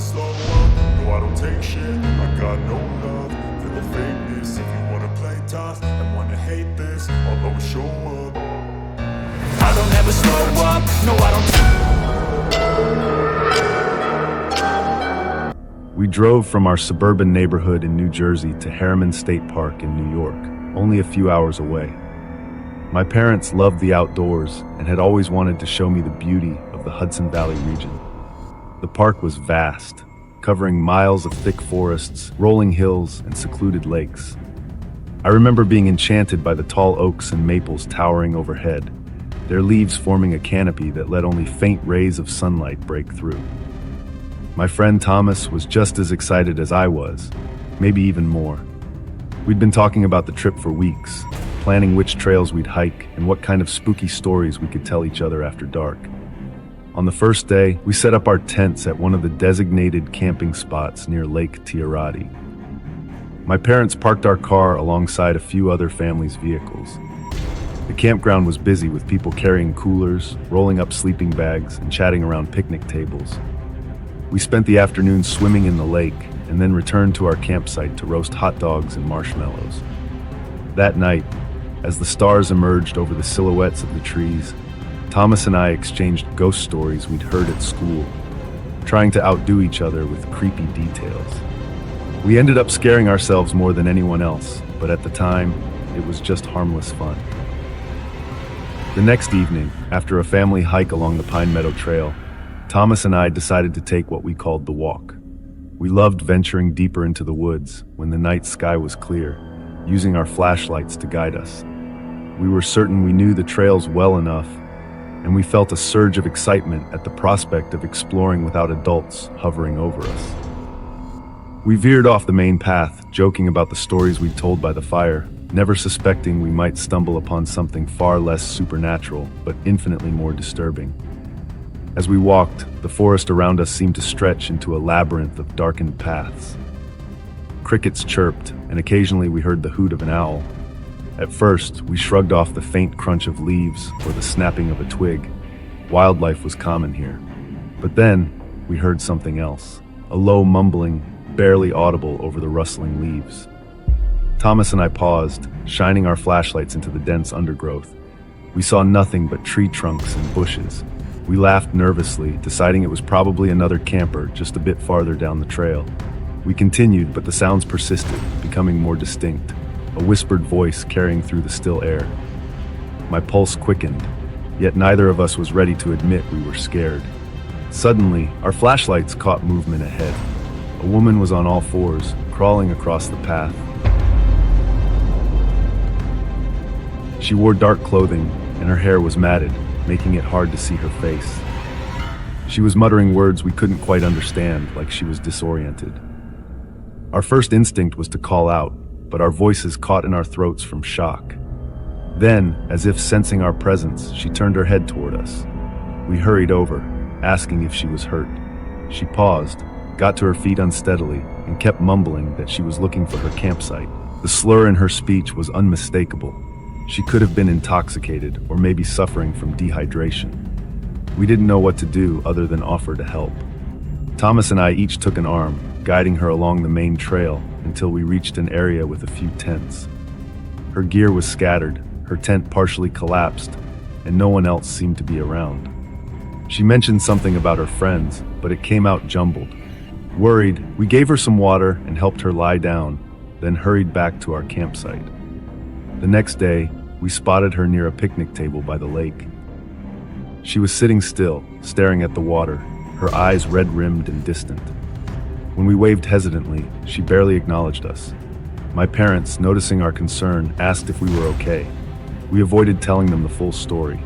slow up, no I don't take shit, I got no love for the fakeness. If you wanna play tough and wanna hate this, I'll always show up. I don't ever slow up, no I don't. We drove from our suburban neighborhood in New Jersey to Harriman State Park in New York, only a few hours away. My parents loved the outdoors and had always wanted to show me the beauty of the Hudson Valley region. The park was vast, covering miles of thick forests, rolling hills, and secluded lakes. I remember being enchanted by the tall oaks and maples towering overhead, their leaves forming a canopy that let only faint rays of sunlight break through. My friend Thomas was just as excited as I was, maybe even more. We'd been talking about the trip for weeks, planning which trails we'd hike and what kind of spooky stories we could tell each other after dark. On the first day, we set up our tents at one of the designated camping spots near Lake Tiarati. My parents parked our car alongside a few other families' vehicles. The campground was busy with people carrying coolers, rolling up sleeping bags, and chatting around picnic tables. We spent the afternoon swimming in the lake and then returned to our campsite to roast hot dogs and marshmallows. That night, as the stars emerged over the silhouettes of the trees, Thomas and I exchanged ghost stories we'd heard at school, trying to outdo each other with creepy details. We ended up scaring ourselves more than anyone else, but at the time, it was just harmless fun. The next evening, after a family hike along the Pine Meadow Trail, Thomas and I decided to take what we called the walk. We loved venturing deeper into the woods when the night sky was clear, using our flashlights to guide us. We were certain we knew the trails well enough, and we felt a surge of excitement at the prospect of exploring without adults hovering over us. We veered off the main path, joking about the stories we'd told by the fire, never suspecting we might stumble upon something far less supernatural, but infinitely more disturbing. As we walked, the forest around us seemed to stretch into a labyrinth of darkened paths. Crickets chirped, and occasionally we heard the hoot of an owl. At first, we shrugged off the faint crunch of leaves or the snapping of a twig. Wildlife was common here. But then, we heard something else, a low mumbling, barely audible over the rustling leaves. Thomas and I paused, shining our flashlights into the dense undergrowth. We saw nothing but tree trunks and bushes. We laughed nervously, deciding it was probably another camper just a bit farther down the trail. We continued, but the sounds persisted, becoming more distinct, a whispered voice carrying through the still air. My pulse quickened, yet neither of us was ready to admit we were scared. Suddenly, our flashlights caught movement ahead. A woman was on all fours, crawling across the path. She wore dark clothing, and her hair was matted, making it hard to see her face. She was muttering words we couldn't quite understand, like she was disoriented. Our first instinct was to call out, but our voices caught in our throats from shock. Then, as if sensing our presence, she turned her head toward us. We hurried over, asking if she was hurt. She paused, got to her feet unsteadily, and kept mumbling that she was looking for her campsite. The slur in her speech was unmistakable. She could have been intoxicated or maybe suffering from dehydration. We didn't know what to do other than offer to help. Thomas and I each took an arm, guiding her along the main trail until we reached an area with a few tents. Her gear was scattered, her tent partially collapsed, and no one else seemed to be around. She mentioned something about her friends, but it came out jumbled. Worried, we gave her some water and helped her lie down, then hurried back to our campsite. The next day, we spotted her near a picnic table by the lake. She was sitting still, staring at the water, her eyes red-rimmed and distant. When we waved hesitantly, she barely acknowledged us. My parents, noticing our concern, asked if we were okay. We avoided telling them the full story,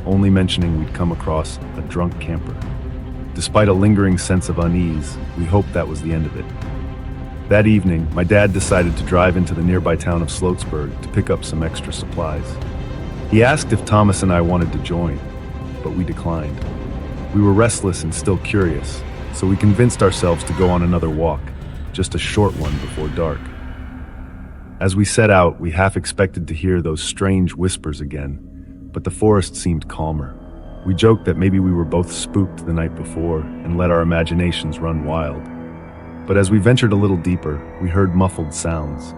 only mentioning we'd come across a drunk camper. Despite a lingering sense of unease, we hoped that was the end of it. That evening, my dad decided to drive into the nearby town of Sloatsburg to pick up some extra supplies. He asked if Thomas and I wanted to join, but we declined. We were restless and still curious, so we convinced ourselves to go on another walk, just a short one before dark. As we set out, we half expected to hear those strange whispers again, but the forest seemed calmer. We joked that maybe we were both spooked the night before and let our imaginations run wild. But as we ventured a little deeper, we heard muffled sounds.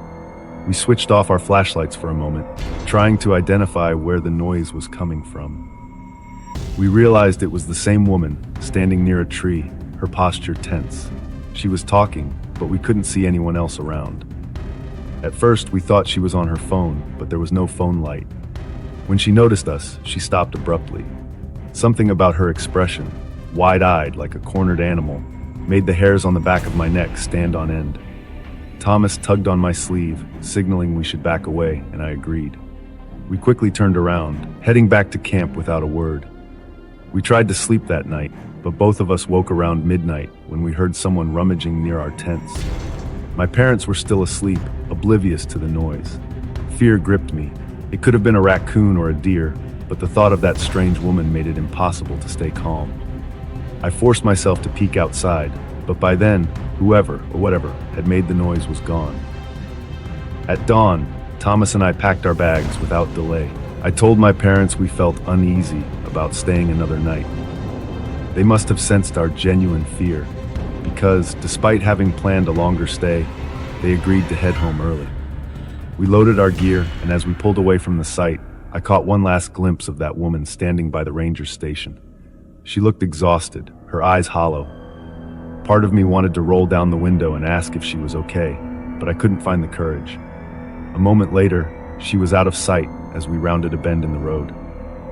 We switched off our flashlights for a moment, trying to identify where the noise was coming from. We realized it was the same woman, standing near a tree, her posture tense. She was talking, but we couldn't see anyone else around. At first, we thought she was on her phone, but there was no phone light. When she noticed us, she stopped abruptly. Something about her expression, wide-eyed like a cornered animal, made the hairs on the back of my neck stand on end. Thomas tugged on my sleeve, signaling we should back away, and I agreed. We quickly turned around, heading back to camp without a word. We tried to sleep that night, but both of us woke around midnight when we heard someone rummaging near our tents. My parents were still asleep, oblivious to the noise. Fear gripped me. It could have been a raccoon or a deer, but the thought of that strange woman made it impossible to stay calm. I forced myself to peek outside, but by then, whoever or whatever had made the noise was gone. At dawn, Thomas and I packed our bags without delay. I told my parents we felt uneasy about staying another night. They must have sensed our genuine fear, because despite having planned a longer stay, they agreed to head home early. We loaded our gear, and as we pulled away from the site, I caught one last glimpse of that woman standing by the ranger station. She looked exhausted, her eyes hollow. Part of me wanted to roll down the window and ask if she was okay, but I couldn't find the courage. A moment later, she was out of sight as we rounded a bend in the road.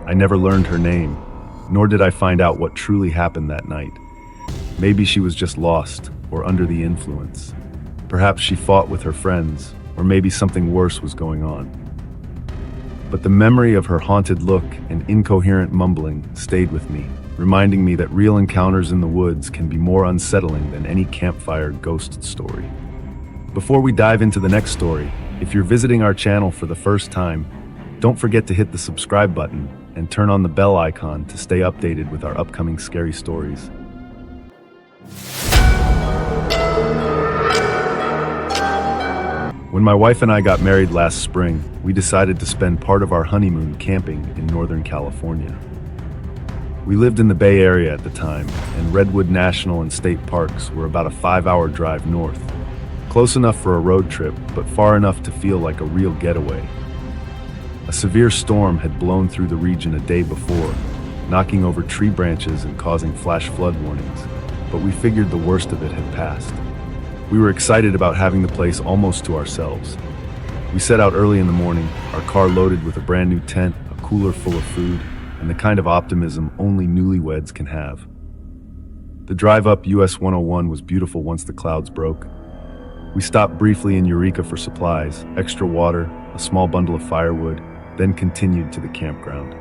I never learned her name, nor did I find out what truly happened that night. Maybe she was just lost or under the influence. Perhaps she fought with her friends, or maybe something worse was going on. But the memory of her haunted look and incoherent mumbling stayed with me, reminding me that real encounters in the woods can be more unsettling than any campfire ghost story. Before we dive into the next story, if you're visiting our channel for the first time, don't forget to hit the subscribe button and turn on the bell icon to stay updated with our upcoming scary stories. When my wife and I got married last spring, we decided to spend part of our honeymoon camping in Northern California. We lived in the Bay Area at the time, and Redwood National and State Parks were about a 5-hour drive north. Close enough for a road trip, but far enough to feel like a real getaway. A severe storm had blown through the region a day before, knocking over tree branches and causing flash flood warnings, but we figured the worst of it had passed. We were excited about having the place almost to ourselves. We set out early in the morning, our car loaded with a brand new tent, a cooler full of food, and the kind of optimism only newlyweds can have. The drive up US 101 was beautiful once the clouds broke. We stopped briefly in Eureka for supplies, extra water, a small bundle of firewood, then continued to the campground.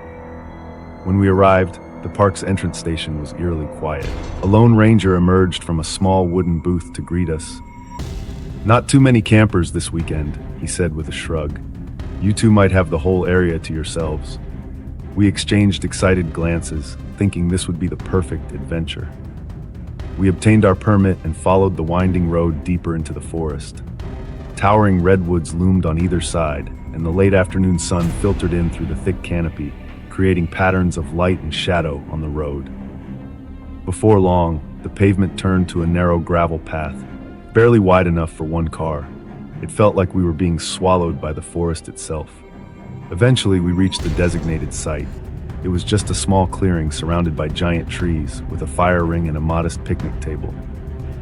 When we arrived, the park's entrance station was eerily quiet. A lone ranger emerged from a small wooden booth to greet us. "Not too many campers this weekend," he said with a shrug. "You two might have the whole area to yourselves." We exchanged excited glances, thinking this would be the perfect adventure. We obtained our permit and followed the winding road deeper into the forest. Towering redwoods loomed on either side, and the late afternoon sun filtered in through the thick canopy, creating patterns of light and shadow on the road. Before long, the pavement turned to a narrow gravel path, barely wide enough for one car. It felt like we were being swallowed by the forest itself. Eventually, we reached the designated site. It was just a small clearing surrounded by giant trees, with a fire ring and a modest picnic table.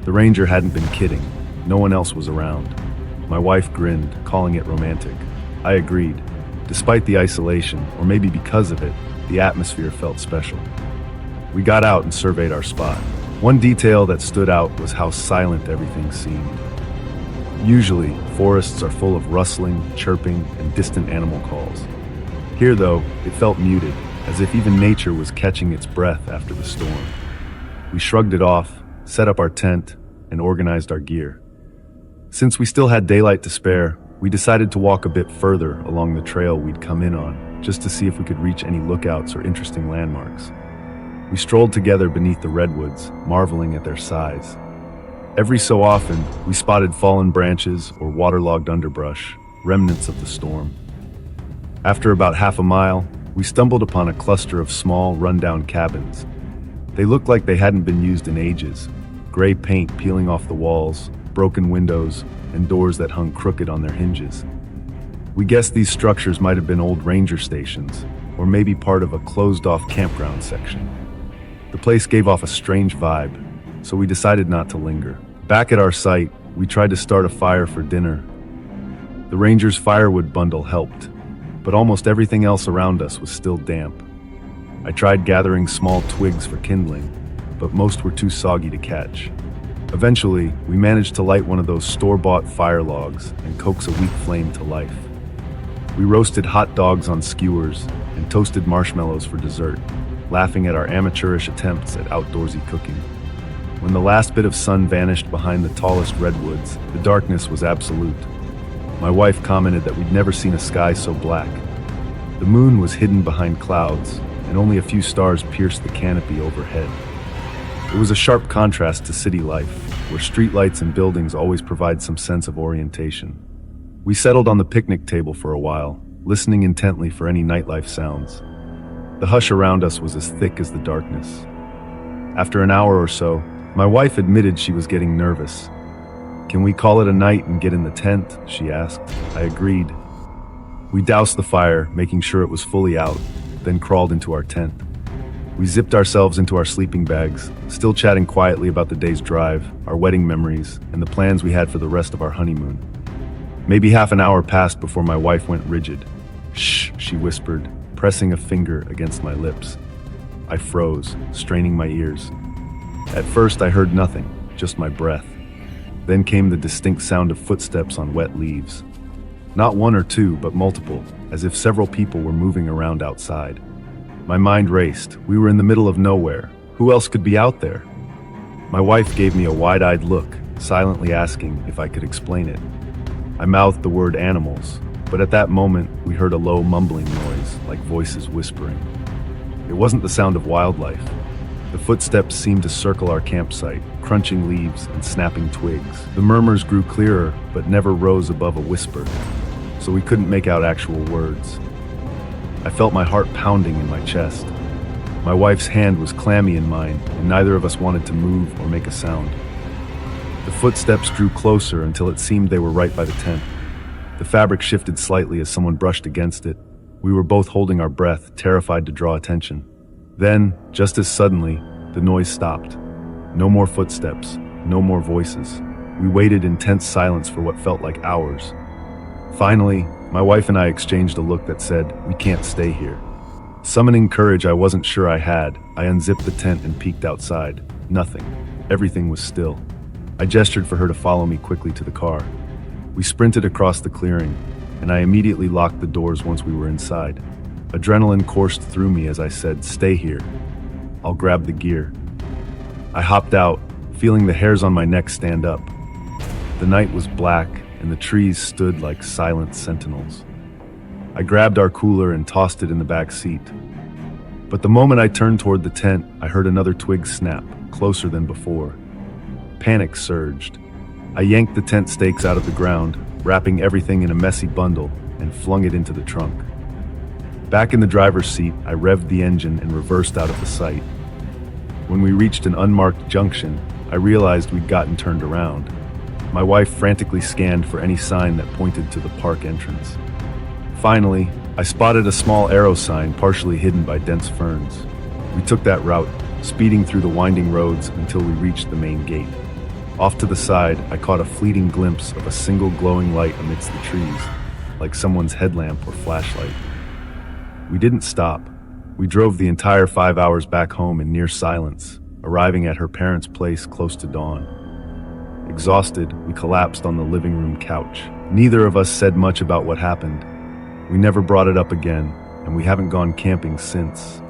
The ranger hadn't been kidding. No one else was around. My wife grinned, calling it romantic. I agreed. Despite the isolation, or maybe because of it, the atmosphere felt special. We got out and surveyed our spot. One detail that stood out was how silent everything seemed. Usually, forests are full of rustling, chirping, and distant animal calls. Here, though, it felt muted, as if even nature was catching its breath after the storm. We shrugged it off, set up our tent, and organized our gear. Since we still had daylight to spare, we decided to walk a bit further along the trail we'd come in on, just to see if we could reach any lookouts or interesting landmarks. We strolled together beneath the redwoods, marveling at their size. Every so often, we spotted fallen branches or waterlogged underbrush, remnants of the storm. After about half a mile, We stumbled upon a cluster of small, rundown cabins. They looked like they hadn't been used in ages. Gray paint peeling off the walls, broken windows, and doors that hung crooked on their hinges. We guessed these structures might have been old ranger stations, or maybe part of a closed-off campground section. The place gave off a strange vibe, so we decided not to linger. Back at our site, we tried to start a fire for dinner. The ranger's firewood bundle helped, but almost everything else around us was still damp. I tried gathering small twigs for kindling, but most were too soggy to catch. Eventually, we managed to light one of those store-bought fire logs and coax a weak flame to life. We roasted hot dogs on skewers and toasted marshmallows for dessert, laughing at our amateurish attempts at outdoorsy cooking. When the last bit of sun vanished behind the tallest redwoods, the darkness was absolute. My wife commented that we'd never seen a sky so black. The moon was hidden behind clouds, and only a few stars pierced the canopy overhead. It was a sharp contrast to city life, where streetlights and buildings always provide some sense of orientation. We settled on the picnic table for a while, listening intently for any nightlife sounds. The hush around us was as thick as the darkness. After an hour or so, my wife admitted she was getting nervous. "Can we call it a night and get in the tent?" she asked. I agreed. We doused the fire, making sure it was fully out, then crawled into our tent. We zipped ourselves into our sleeping bags, still chatting quietly about the day's drive, our wedding memories, and the plans we had for the rest of our honeymoon. Maybe half an hour passed before my wife went rigid. "Shh," she whispered, pressing a finger against my lips. I froze, straining my ears. At first I heard nothing, just my breath. Then came the distinct sound of footsteps on wet leaves. Not one or two, but multiple, as if several people were moving around outside. My mind raced. We were in the middle of nowhere. Who else could be out there? My wife gave me a wide-eyed look, silently asking if I could explain it. I mouthed the word animals, but at that moment we heard a low mumbling noise, like voices whispering. It wasn't the sound of wildlife. The footsteps seemed to circle our campsite, crunching leaves and snapping twigs. The murmurs grew clearer, but never rose above a whisper, so we couldn't make out actual words. I felt my heart pounding in my chest. My wife's hand was clammy in mine, and neither of us wanted to move or make a sound. The footsteps drew closer until it seemed they were right by the tent. The fabric shifted slightly as someone brushed against it. We were both holding our breath, terrified to draw attention. Then, just as suddenly, the noise stopped. No more footsteps, no more voices. We waited in tense silence for what felt like hours. Finally, my wife and I exchanged a look that said, "We can't stay here." Summoning courage I wasn't sure I had, I unzipped the tent and peeked outside. Nothing. Everything was still. I gestured for her to follow me quickly to the car. We sprinted across the clearing, and I immediately locked the doors once we were inside. Adrenaline coursed through me as I said, "Stay here. I'll grab the gear." I hopped out, feeling the hairs on my neck stand up. The night was black, and the trees stood like silent sentinels. I grabbed our cooler and tossed it in the back seat. But the moment I turned toward the tent, I heard another twig snap, closer than before. Panic surged. I yanked the tent stakes out of the ground, wrapping everything in a messy bundle, and flung it into the trunk. Back in the driver's seat, I revved the engine and reversed out of the sight. When we reached an unmarked junction, I realized we'd gotten turned around. My wife frantically scanned for any sign that pointed to the park entrance. Finally, I spotted a small arrow sign partially hidden by dense ferns. We took that route, speeding through the winding roads until we reached the main gate. Off to the side, I caught a fleeting glimpse of a single glowing light amidst the trees, like someone's headlamp or flashlight. We didn't stop. We drove the entire 5 hours back home in near silence, arriving at her parents' place close to dawn. Exhausted, we collapsed on the living room couch. Neither of us said much about what happened. We never brought it up again, and we haven't gone camping since.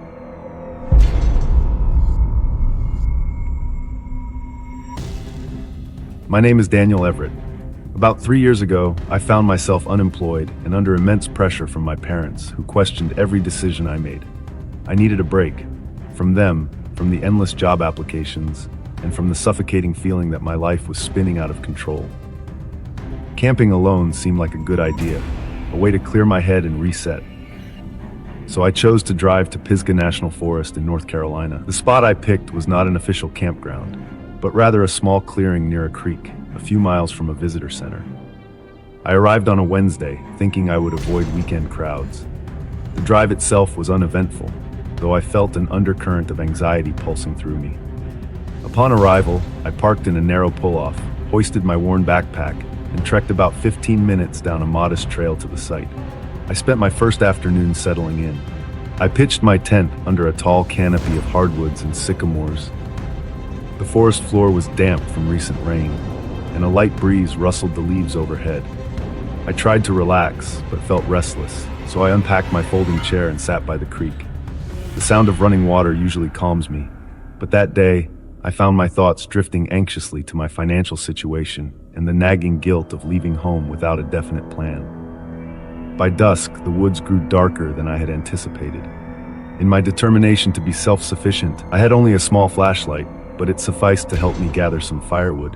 My name is Daniel Everett. About 3 years ago, I found myself unemployed and under immense pressure from my parents, who questioned every decision I made. I needed a break. From them, from the endless job applications, and from the suffocating feeling that my life was spinning out of control. Camping alone seemed like a good idea, a way to clear my head and reset. so I chose to drive to Pisgah National Forest in North Carolina. The spot I picked was not an official campground, but rather a small clearing near a creek, a few miles from a visitor center. I arrived on a Wednesday, thinking I would avoid weekend crowds. The drive itself was uneventful, though I felt an undercurrent of anxiety pulsing through me. Upon arrival, I parked in a narrow pull-off, hoisted my worn backpack, and trekked about 15 minutes down a modest trail to the site. I spent my first afternoon settling in. I pitched my tent under a tall canopy of hardwoods and sycamores. The forest floor was damp from recent rain, and a light breeze rustled the leaves overhead. I tried to relax, but felt restless, so I unpacked my folding chair and sat by the creek. The sound of running water usually calms me, but that day, I found my thoughts drifting anxiously to my financial situation and the nagging guilt of leaving home without a definite plan. By dusk, the woods grew darker than I had anticipated. In my determination to be self-sufficient, I had only a small flashlight, but it sufficed to help me gather some firewood.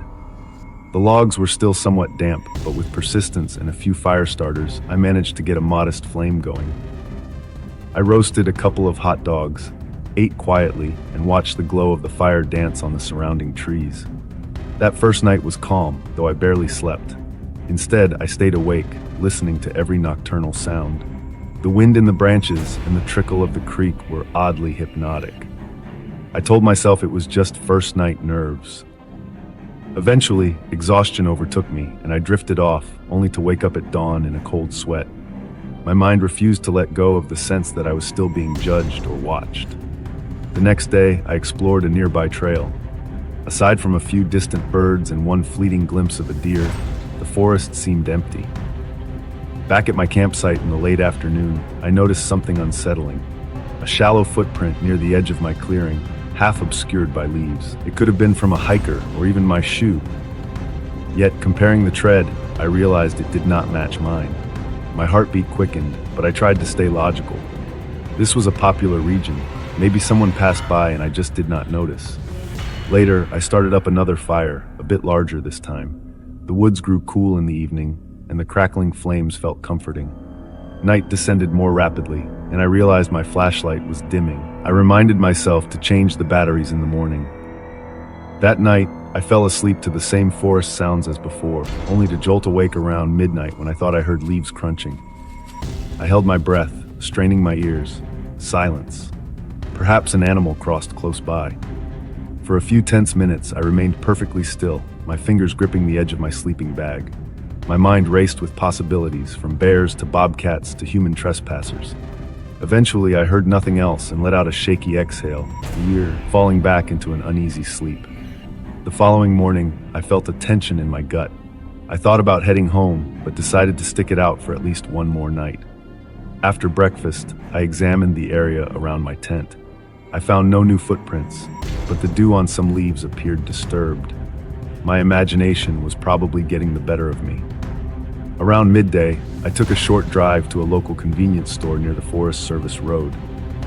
The logs were still somewhat damp, but with persistence and a few fire starters, I managed to get a modest flame going. I roasted a couple of hot dogs, ate quietly, and watched the glow of the fire dance on the surrounding trees. That first night was calm, though I barely slept. Instead, I stayed awake, listening to every nocturnal sound. The wind in the branches and the trickle of the creek were oddly hypnotic. I told myself it was just first night nerves. Eventually, exhaustion overtook me, and I drifted off, only to wake up at dawn in a cold sweat. My mind refused to let go of the sense that I was still being judged or watched. The next day, I explored a nearby trail. Aside from a few distant birds and one fleeting glimpse of a deer, the forest seemed empty. Back at my campsite in the late afternoon, I noticed something unsettling. A shallow footprint near the edge of my clearing, half obscured by leaves. It could have been from a hiker or even my shoe. Yet, comparing the tread, I realized it did not match mine. My heartbeat quickened, but I tried to stay logical. This was a popular region. Maybe someone passed by and I just did not notice. Later, I started up another fire, a bit larger this time. The woods grew cool in the evening, and the crackling flames felt comforting. Night descended more rapidly, and I realized my flashlight was dimming. I reminded myself to change the batteries in the morning. That night, I fell asleep to the same forest sounds as before, only to jolt awake around midnight when I thought I heard leaves crunching. I held my breath, straining my ears. Silence. Perhaps an animal crossed close by. For a few tense minutes, I remained perfectly still, my fingers gripping the edge of my sleeping bag. My mind raced with possibilities, from bears to bobcats to human trespassers. Eventually, I heard nothing else and let out a shaky exhale, falling back into an uneasy sleep. The following morning, I felt a tension in my gut. I thought about heading home, but decided to stick it out for at least one more night. After breakfast, I examined the area around my tent. I found no new footprints, but the dew on some leaves appeared disturbed. My imagination was probably getting the better of me. Around midday, I took a short drive to a local convenience store near the Forest Service road.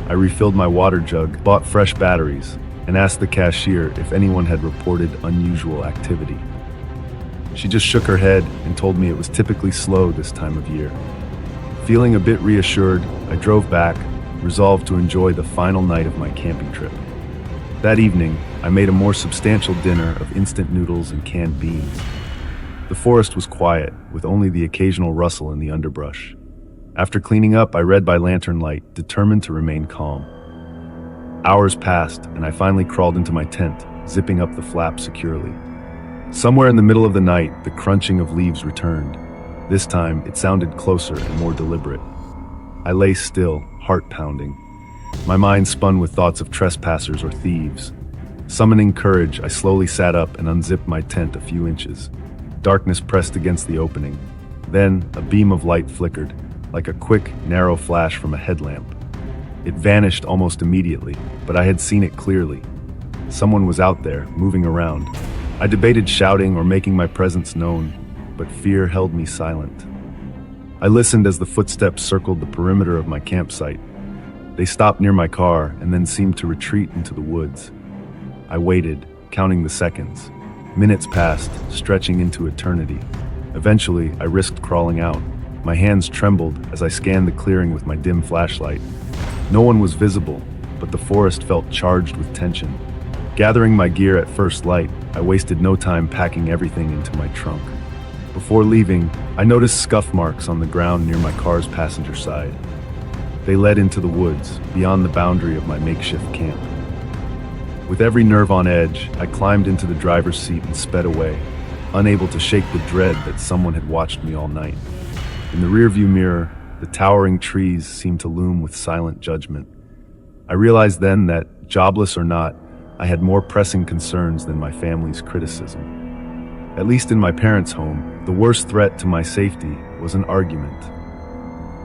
I refilled my water jug, bought fresh batteries, and asked the cashier if anyone had reported unusual activity. She just shook her head and told me it was typically slow this time of year. Feeling a bit reassured, I drove back, resolved to enjoy the final night of my camping trip. That evening, I made a more substantial dinner of instant noodles and canned beans. The forest was quiet, with only the occasional rustle in the underbrush. After cleaning up, I read by lantern light, determined to remain calm. Hours passed, and I finally crawled into my tent, zipping up the flap securely. Somewhere in the middle of the night, the crunching of leaves returned. This time, it sounded closer and more deliberate. I lay still, heart pounding. My mind spun with thoughts of trespassers or thieves. Summoning courage, I slowly sat up and unzipped my tent a few inches. Darkness pressed against the opening. Then, a beam of light flickered, like a quick, narrow flash from a headlamp. It vanished almost immediately, but I had seen it clearly. Someone was out there, moving around. I debated shouting or making my presence known, but fear held me silent. I listened as the footsteps circled the perimeter of my campsite. They stopped near my car and then seemed to retreat into the woods. I waited, counting the seconds. Minutes passed, stretching into eternity. Eventually, I risked crawling out. My hands trembled as I scanned the clearing with my dim flashlight. No one was visible, but the forest felt charged with tension. Gathering my gear at first light, I wasted no time packing everything into my trunk. Before leaving, I noticed scuff marks on the ground near my car's passenger side. They led into the woods, beyond the boundary of my makeshift camp. With every nerve on edge, I climbed into the driver's seat and sped away, unable to shake the dread that someone had watched me all night. In the rearview mirror, the towering trees seemed to loom with silent judgment. I realized then that, jobless or not, I had more pressing concerns than my family's criticism. At least in my parents' home, the worst threat to my safety was an argument.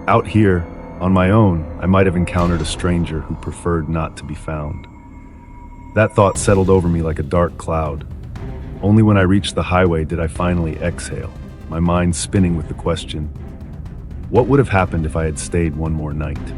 Out here, on my own, I might have encountered a stranger who preferred not to be found. That thought settled over me like a dark cloud. Only when I reached the highway did I finally exhale, my mind spinning with the question, what would have happened if I had stayed one more night?